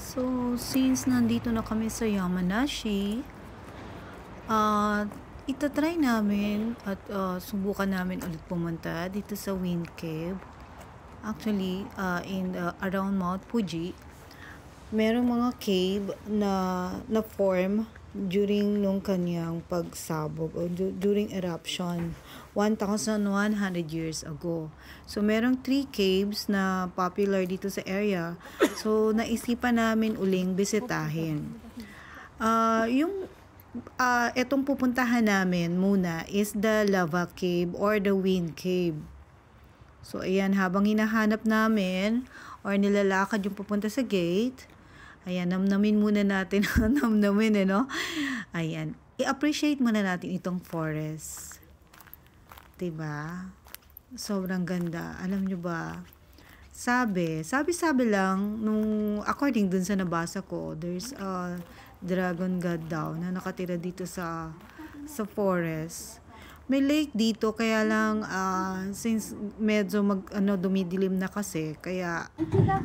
So, since nandito na kami sa Yamanashi, itatry namin at subukan namin ulit pumunta dito sa Wind Cave. Actually, around Mount Fuji, merong mga cave na form during nung kanyang pagsabog o during eruption 1,100 years ago. So merong 3 caves na popular dito sa area. So naisipan namin uling bisitahin. Etong pupuntahan namin muna is the lava cave or the wind cave. So ayan, habang hinahanap namin or nilalakad yung pupunta sa gate, ayan, namnamin muna natin. Namnamin, no? Ayan, i-appreciate muna natin itong forest. Diba? Sobrang ganda. Alam nyo ba? Sabi lang, according dun sa nabasa ko, there's a dragon god daw na nakatira dito sa forest. May lake dito, kaya lang since medyo dumidilim na kasi, kaya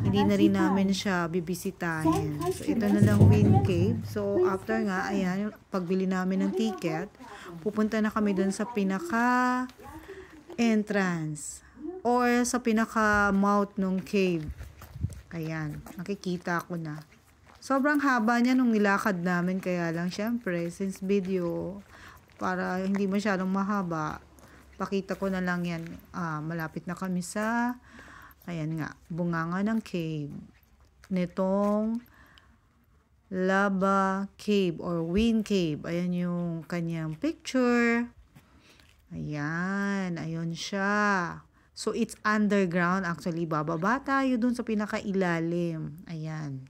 hindi na rin namin siya bibisitahin. So ito na lang Wind Cave. So after nga, ayan, pagbili namin ng ticket, pupunta na kami dun sa pinaka entrance or sa pinaka mouth ng cave. Ayan, nakikita ko na. Sobrang haba niya nung nilakad namin, kaya lang syempre since video, para hindi masyadong mahaba, pakita ko na lang yan. Malapit na kami sa, ayan nga, bunganga ng cave nitong lava cave or wind cave. Ayan yung kanyang picture. Ayan, ayun siya. So it's underground, actually bababa tayo dun sa pinakailalim. Ayan,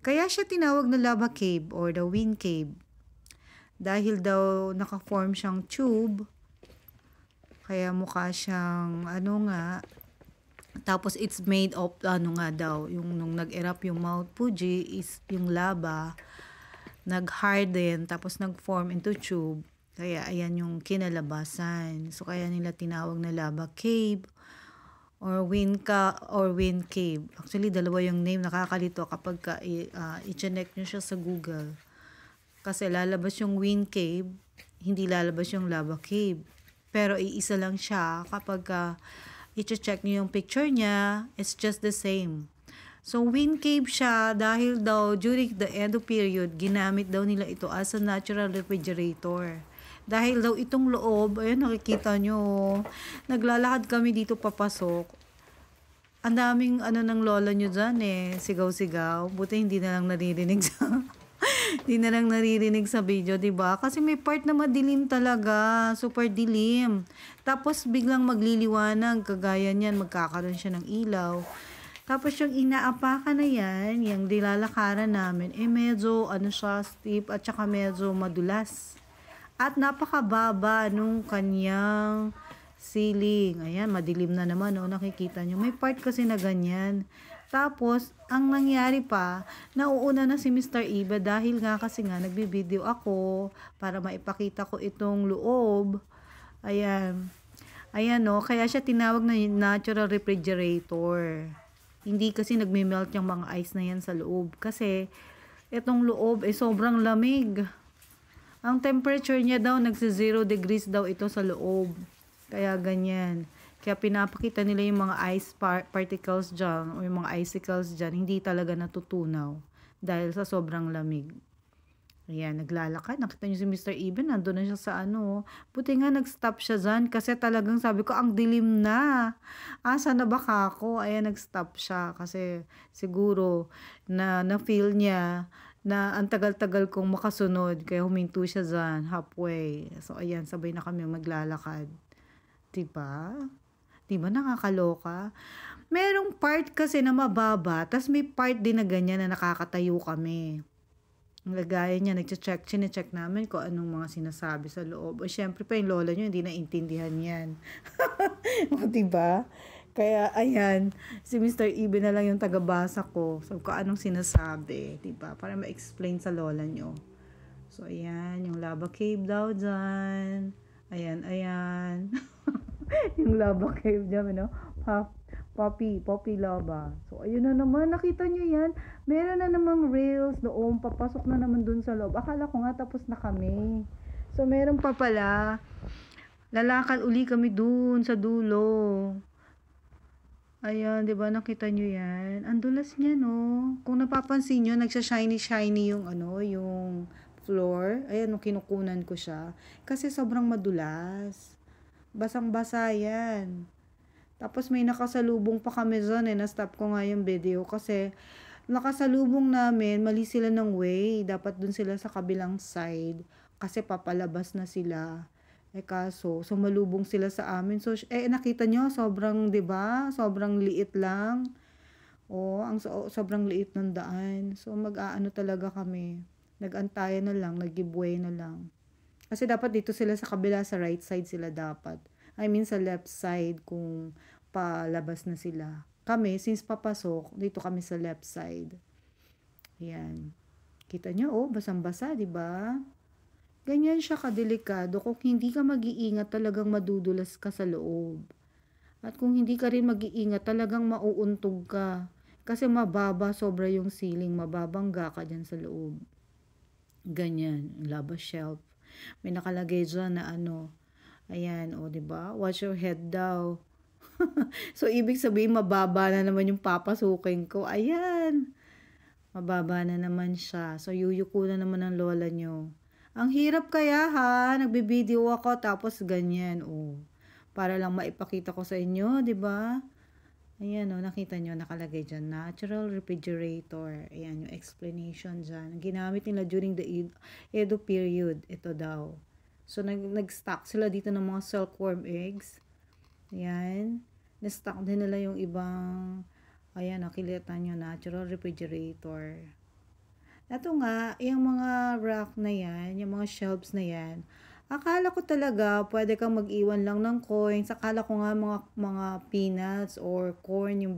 kaya siya tinawag na lava cave or the wind cave, dahil daw naka-form siyang tube, kaya mukha siyang tapos it's made of daw, yung nung nag-erupt yung Mount Fuji is yung lava nag-harden tapos nag-form into tube, kaya ayan yung kinalabasan. So kaya nila tinawag na lava cave or wind cave. Actually dalawa yung name, nakakalito kapag i-check nyo siya sa Google. Kasi lalabas yung wind cave, hindi lalabas yung lava cave. Pero iisa lang siya kapag i-check nyo yung picture niya, it's just the same. So wind cave siya dahil daw during the Edo period, ginamit daw nila ito as a natural refrigerator. Dahil daw itong loob, ayun nakikita nyo, naglalakad kami dito papasok. Ang daming ng lola nyo dyan sigaw-sigaw. Buti hindi na lang naririnig sa video, 'di ba? Kasi may part na madilim talaga, super dilim. Tapos biglang magliliwanag, kagaya niyan, magkakaroon siya ng ilaw. Tapos yung inaapakan na yan, yung dilalakaran namin, medyo siya, steep at saka medyo madulas. At napakababa nung kanyang ceiling. Ayan, madilim na naman, nakikita nyo. May part kasi na ganyan. Tapos, ang nangyari pa, nauuna na si Mr. Iba dahil nga kasi nga nagbibideo ako para maipakita ko itong loob. Ayan. Ayan kaya siya tinawag na natural refrigerator. Hindi kasi nagme-melt yung mga ice na yan sa loob. Kasi, itong loob sobrang lamig. Ang temperature niya daw, nagsi 0 degrees daw ito sa loob. Kaya ganyan. Kaya pinapakita nila yung mga ice particles dyan o yung mga icicles dyan, hindi talaga natutunaw dahil sa sobrang lamig. Ayan, naglalakad. Nakita nyo si Mr. Eben, nandun na siya sa Buti nga nag-stop siya dyan kasi talagang sabi ko, ang dilim na. Saan na ba ako? Ayan, nag-stop siya kasi siguro na-feel niya na ang tagal-tagal kong makasunod kaya huminto siya dyan halfway. So ayan, sabay na kami maglalakad. Diba? Diba nakakaloka? Merong part kasi na mababa, tas may part din na ganyan na nakakatayo kami. Ang lagaya niya, chine-check namin kung anong mga sinasabi sa loob. O syempre pa yung lola niyo, hindi naintindihan yan. O diba? Kaya ayan, si Mr. Ibe na lang yung tagabasa ko. So kung anong sinasabi, diba? Para ma-explain sa lola niyo. So ayan, yung lava cave daw dyan. Ayan. Yung lava cave dyan, Poppy Lava. So, ayun na naman, nakita nyo yan. Meron na namang rails doon, papasok na naman dun sa loob. Akala ko nga tapos na kami. So, meron pa pala. Lalakad uli kami dun sa dulo. Ayan, 'di ba nakita nyo yan? Ang dulas niya, no? Kung napapansin nyo, nagsha-shiny yung yung floor. Ayan, nung kinukunan ko siya. Kasi sobrang madulas. Basang-basa yan. Tapos may nakasalubong pa kami dyan na-stop ko nga yung video kasi nakasalubong namin, mali sila ng way. Dapat dun sila sa kabilang side kasi papalabas na sila. Kaso, sumalubong sila sa amin. So, nakita nyo, sobrang, 'di ba? Sobrang liit lang. Sobrang liit ng daan. So, mag-aano talaga kami. Nag-antayan na lang, nag-giveaway na lang. Kasi dapat dito sila sa kabila, sa right side sila dapat. I mean, sa left side kung palabas na sila. Kami, since papasok, dito kami sa left side. Ayan. Kita nyo, basang-basa, di ba? Ganyan siya kadelikado. Kung hindi ka mag-iingat, talagang madudulas ka sa loob. At kung hindi ka rin mag-iingat, talagang mauuntog ka. Kasi mababa, sobra yung ceiling. Mababangga ka dyan sa loob. Ganyan, lava shelf. May nakalagay dyan na ayan, diba? Watch your head daw. So, ibig sabihin, mababa na naman yung papasukin ko. Ayan. Mababa na naman siya. So, yuyuko na naman ang lola nyo. Ang hirap kaya ha. Nagbe-video ako tapos ganyan. Para lang maipakita ko sa inyo, diba? Ayan, nakita nyo, nakalagay dyan. Natural refrigerator. Ayan, yung explanation dyan. Ginamit nila during the Edo period. Ito daw. So, nag-stock sila dito ng mga silkworm eggs. Ayan. Na-stock din nila yung ibang, ayan, nakilita nyo, natural refrigerator. Ito nga, yung mga rack na yan, yung mga shelves na yan, akala ko talaga, pwede kang mag-iwan lang ng coins. Akala ko nga mga peanuts or corn yung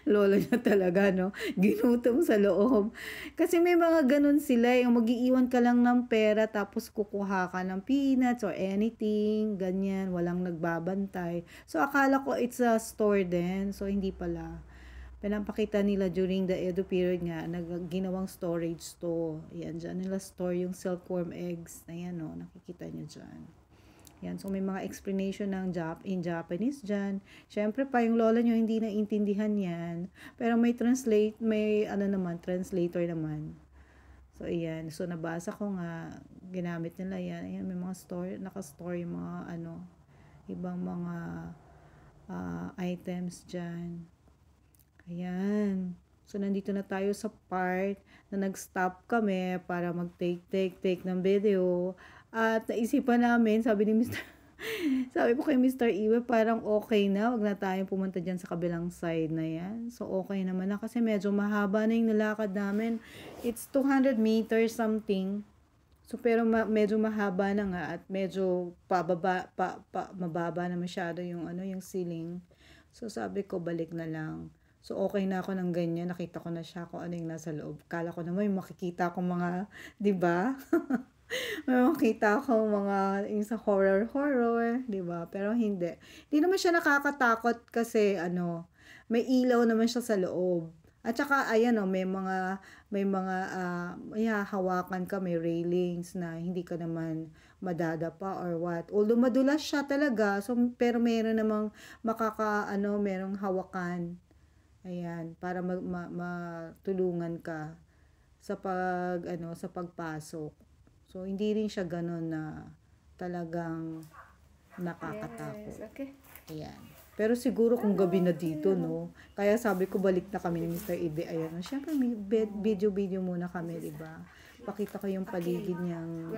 lolo niya talaga, no? Ginutom sa loob. Kasi may mga ganun sila, yung mag-iiwan ka lang ng pera tapos kukuha ka ng peanuts or anything, ganyan, walang nagbabantay. So, akala ko it's a store din. So, hindi pala. Pinapakita nila during the Edo period nga, ginawang storage to. Ayan, dyan nila store yung silkworm eggs. Ayan, nakikita nyo dyan. Yan, so may mga explanation ng in Japanese dyan. Siyempre pa, yung lola nyo hindi naintindihan yan. Pero may translator naman. So, ayan. So, nabasa ko nga, ginamit nila yan. Ayan, may mga naka-store yung mga, ibang mga items dyan. Ayan. So, nandito na tayo sa part na nag-stop kami para mag-take ng video. At naisipan namin, sabi ko kay Mr. Iwe, parang okay na, wag na tayong pumunta dyan sa kabilang side na yan. So, okay naman na kasi medyo mahaba na yung nilakad namin. It's 200 meters something. So, pero medyo mahaba na nga at medyo mababa na masyado yung yung ceiling. So, sabi ko, balik na lang. So, okay na ako ng ganyan. Nakita ko na siya kung ano yung nasa loob. Kala ko naman yung makikita ko mga, di ba? May makita ko mga yung sa horror, 'di ba? Pero hindi. Hindi naman siya nakakatakot kasi may ilaw naman siya sa loob. At saka ayan may mga hawakan ka, may railings na hindi ka naman madadapa or what. Although madulas siya talaga, so pero meron namang merong hawakan. Ayan, para matulungan ka sa sa pagpasok. So, hindi rin siya ganun na talagang nakakatakot. Yes, okay. Ayan. Pero siguro kung gabi na dito, no? Kaya sabi ko, balik na kami ni Mr. Ibe. Ayan. Siyempre, may video muna kami, diba? Pakita ko yung paligid niyang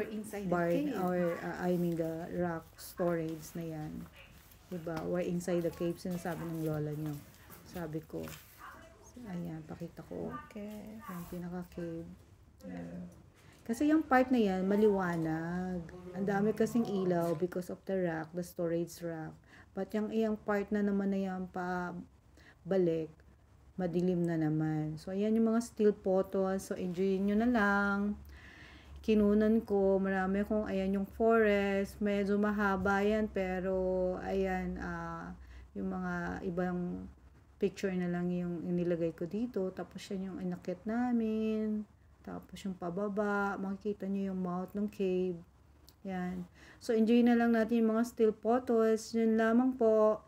barn or, the rock storage na yan. Diba? We're inside the cave. Sinasabi ng lola niyo. Sabi ko. Ayan, pakita ko. Okay. Yung pinaka-cave. Ayan. Kasi yung part na yan, maliwanag. Ang dami kasing ilaw because of the rack, the storage rack. But yung part na naman na yan pa balik, madilim na naman. So, ayan yung mga still photos. So, enjoy nyo na lang. Kinunan ko, marami akong, ayan yung forest. Medyo mahaba yan, pero, ayan, yung mga ibang picture na lang yung inilagay ko dito. Tapos yan yung inakyat namin. Tapos yung pababa. Makikita nyo yung mouth ng cave. Yan. So, enjoy na lang natin yung mga still photos. Yun lamang po.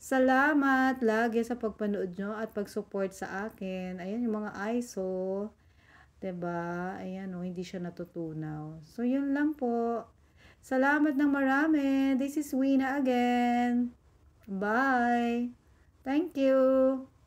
Salamat lagi sa pagpanood nyo at pag-support sa akin. Ayan yung mga ISO. 'Di ba? Ayan oh, hindi siya natutunaw. So, yun lang po. Salamat ng marami. This is Wina again. Bye. Thank you.